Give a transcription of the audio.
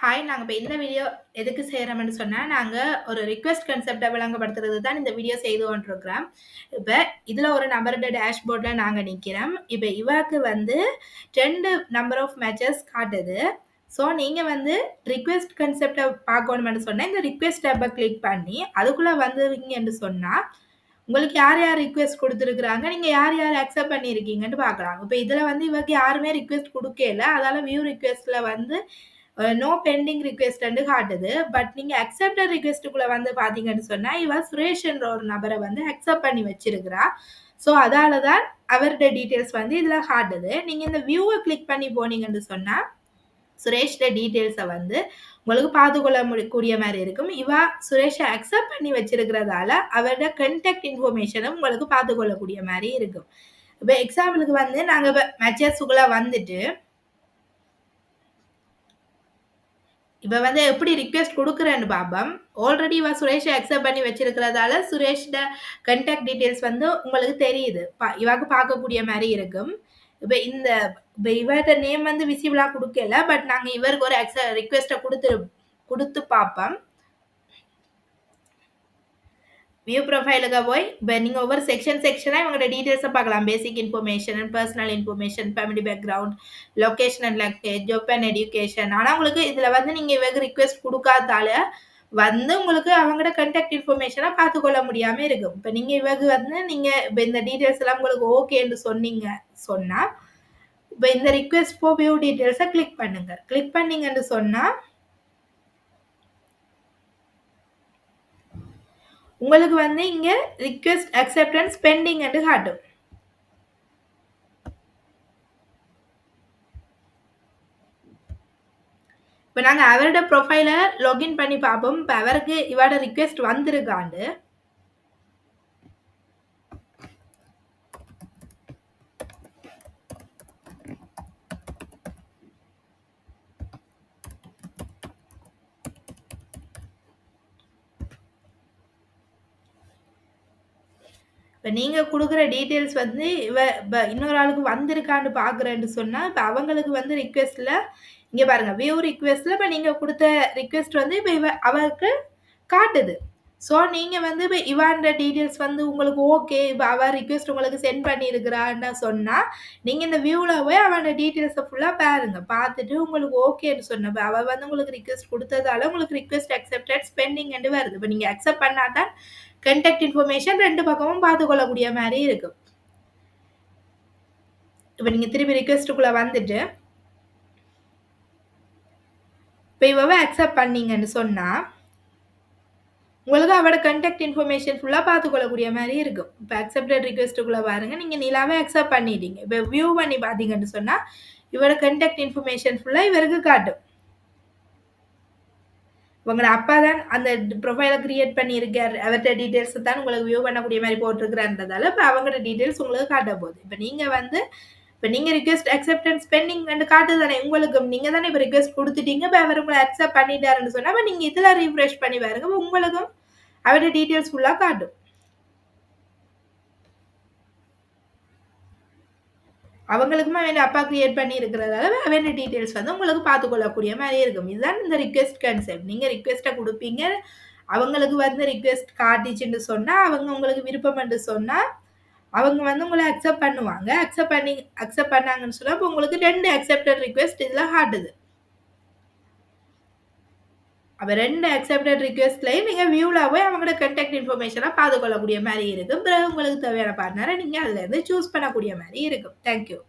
Hi. நாங்க இப்ப இந்த வீடியோ எதுக்கு செய்றோம்ன்னு சொன்னா, நாங்க ஒரு ரிக்வெஸ்ட் கான்செப்ட்ட விளங்கப்படுத்துறது தான் இந்த வீடியோ செய்து கொண்டிருக்கிறோம். இப்ப இதுல ஒரு நபரோட டேஷ்போர்ட்ல நாங்க நிக்கிறோம். இப்ப இவருக்கு வந்து 2 நம்பர் ஆஃப் மேட்சஸ் காட்டுது. ஸோ நீங்க வந்து ரிக்வெஸ்ட் கான்செப்ட்ட பார்க்கணும்னு சொன்னா, இந்த ரிக்வெஸ்ட் டேப்ப கிளிக் பண்ணி, அதுக்குள்ள வந்தீங்கன்னு சொன்னா, உங்களுக்கு யார் யார் ரிக்வெஸ்ட் குடுத்துருக்காங்க, நீங்க யார் யார் அக்செப்ட் பண்ணியிருக்கீங்கன்னு பார்க்கலாம். இப்ப இதுல வந்து இவருக்கு யாருமே ரிக்வெஸ்ட் குடுக்கல. அதால வியூ ரிக்வெஸ்ட்ல வந்து நோ பெண்டிங் ரிக்வெஸ்ட்ன்னு காட்டுது. பட் நீங்க அக்செப்டட் ரிக்வெஸ்ட்டுக்குள்ள வந்து பார்த்தீங்கன்னு சொன்னா, இவ சுரேஷ்ன்ற ஒரு நபர வந்து அக்செப்ட் பண்ணி வச்சிருக்கிறா. ஸோ அதால தான் அவருடைய டீட்டெயில்ஸ் வந்து இதுல காட்டுது. நீங்க இந்த வியூவ கிளிக் பண்ணி போனீங்கன்னு சொன்னா, சுரேஷ்ட டீட்டெயில்ஸ வந்து உங்களுக்கு பார்த்துக்கொள்ள கூடிய மாரி இருக்கும். சுரேஷ அக்செப்ட் பண்ணி வச்சிருக்கிறதால, அவரோட கான்டாக்ட் இன்ஃபர்மேஷனும் உங்களுக்கு பார்த்துக்கொள்ளக்கூடிய மாரி இருக்கும். இப்ப எக்ஸாம்பிளுக்கு வந்து நாங்க இப்ப மெசேஜ்க்குள்ள வந்துட்டு இப்ப வந்து எப்படி ரிக்வெஸ்ட் குடுக்குறேன்னு பாப்போம். ஆல்ரெடி சுரேஷ அக்செப்ட் பண்ணி வச்சிருக்கிறதால, சுரேஷ்ட கான்டாக்ட் டீட்டெயில்ஸ் வந்து உங்களுக்கு தெரியுது. இவாக்கு பார்க்கக்கூடிய மாரி இருக்கும். இப்ப இவர்ட்ட நேம் வந்து விசிபிளா குடுக்கல. பட் நாங்க இவருக்கு ஒரு ரிக்வெஸ்ட்ட குடுத்து பாப்போம். வியூ ப்ரொஃபைலுக்கு போய் இப்ப நீங்க ஒவ்வொரு செக்ஷனா இவங்களோட டீட்டெயில்ஸ பார்க்கலாம். பேசிக் information, personal information, family background, location and language, job and education. ஆனா உங்களுக்கு இதுல வந்து நீங்க இவருக்கு ரிக்வெஸ்ட் குடுக்காததால வந்து உங்களுக்கு அவங்களோட கான்டாக்ட் இன்ஃபர்மேஷன பார்த்துக்கொள்ள முடியாம இருக்கும். இப்ப நீங்க இவருக்கு வந்து நீங்க இப்ப இந்த டீட்டெயில்ஸ் எல்லாம் உங்களுக்கு ஓகேன்னு சொன்னா, இப்ப இந்த ரிக்வெஸ்ட் ஃபார் வியூ டீட்டெயில்ஸ கிளிக் பண்ணுங்க. கிளிக் பண்ணீங்கன்னு சொன்னா உங்களுக்கு வந்து இங்க ரிக்வெஸ்ட் அக்செப்டன்ஸ் பெண்டிங் என்று காட்டும். இப்ப நாங்க அவரோட ப்ரொஃபைல லாகின் பண்ணி பார்ப்போம். இப்ப அவருக்கு இவரோட ரிக்வெஸ்ட் வந்திருக்காண்டு. இப்ப நீங்க குடுக்குற டீட்டெயில்ஸ் வந்து இன்னொரு ஆளுக்கு வந்திருக்கான்னு பார்க்குறேன்னு சொன்னா, இப்ப அவங்களுக்கு வந்து ரிக்வெஸ்ட்ல இங்க பாருங்க வியூ ரிக்வெஸ்ட்ல இப்ப நீங்க குடுத்த ரிக்வெஸ்ட் வந்து இப்ப அவருக்கு காட்டுது. ஸோ நீங்க வந்து இப்ப இவான்ற டீட்டெயில்ஸ் வந்து உங்களுக்கு ஓகே. இப்ப அவ ரிக்வெஸ்ட் உங்களுக்கு சென்ட் பண்ணியிருக்கிறான்னு சொன்னா, நீங்க இந்த வியூல போய் அவனோட டீட்டெயில்ஸ ஃபுல்லா பாருங்க. பார்த்துட்டு உங்களுக்கு ஓகேன்னு சொன்னப்ப அவ வந்து உங்களுக்கு ரிக்வெஸ்ட் குடுத்ததால உங்களுக்கு ரிக்வெஸ்ட் அக்செப்டட் பெண்டிங்ன்னு வருது. இப்ப நீங்க அக்செப்ட் பண்ணா தான் கான்டாக்ட் இன்ஃபர்மேஷன் 2 பக்கமும் பார்த்துக்கொள்ளக்கூடிய மாரி இருக்கும். இப்ப நீங்க திருப்பி ரிக்வெஸ்ட்டுக்குள்ள வந்துட்டு, இப்ப இவவ அக்செப்ட் பண்ணீங்கன்னு சொன்னா, உங்களுக்கு அவட கான்டாக்ட் இன்ஃபர்மேஷன் ஃபுல்லா பார்த்துக்கொள்ளக்கூடிய மாரி இருக்கும். இப்ப அக்செப்டட் ரிக்வெஸ்ட்டுக்குள்ள பாருங்க. நீங்க நிலாவ அக்செப்ட் பண்ணிட்டீங்க. இப்ப வியூ பண்ணி பார்த்தீங்கன்னு சொன்னா, இவரோட கான்டாக்ட் இன்ஃபர்மேஷன் ஃபுல்லா இவருக்கு காட்டும். உங்களோட அப்பா தான் அந்த ப்ரொஃபைல கிரியேட் பண்ணியிருக்காரு. அவர்ட்ட டீட்டெயில்ஸ் தான் உங்களுக்கு வியூ பண்ணக்கூடிய மாரி போட்டிருக்கிறான்றதால, இப்ப அவங்களோட டீட்டெயில்ஸ் உங்களுக்கு காட்ட போகுது. இப்ப நீங்க ரிக்வெஸ்ட் அக்செப்டன்ஸ் பெண்டிங் காட்டுது தானே உங்களுக்கு. நீங்க தானே இப்ப ரிக்வெஸ்ட் குடுத்துட்டீங்க. இப்ப அவர் உங்கள அக்செப்ட் பண்ணிட்டாருன்னு சொன்னா, அப்ப நீங்க இதுல ரிஃப்ரெஷ் பண்ணி பாருங்க. அப்ப உங்களுக்கும் அவருடைய டீட்டெயில்ஸ் ஃபுல்லா காட்டும். அவங்களுக்குமே அவன் அப்பா கிரியேட் பண்ணி இருக்கிறதால அவன் டீட்டெயில்ஸ் வந்து உங்களுக்கு பார்த்துக்கொள்ளக்கூடிய மாதிரி இருக்கும். இதுதான் இந்த ரிக்வெஸ்ட் கான்செப்ட். நீங்க ரிக்வெஸ்ட்டை குடுப்பீங்க. அவங்களுக்கு வந்து ரிக்வெஸ்ட் காட்டிச்சுன்னு சொன்னா, அவங்க உங்களுக்கு விருப்பம் என்று சொன்னா, அவங்க வந்து உங்கள அக்செப்ட் பண்ணுவாங்க. அக்செப்ட் பண்ணாங்கன்னு சொன்னா, அப்ப உங்களுக்கு 2 அக்செப்டட் ரிக்வெஸ்ட் இதுல காட்டுது. அப்ப 2 அக்செப்டட் ரிக்வெஸ்ட்லயும் நீங்க வியூல போய் அவங்களோட கான்டாக்ட் இன்ஃபர்மேஷன பார்த்துக்கொள்ளக்கூடிய மாரி இருக்கும். பிறகு உங்களுக்கு தேவையான பார்ட்னர நீங்க அதுல இருந்து சூஸ் பண்ணக்கூடிய மாரி இருக்கும். Thank you.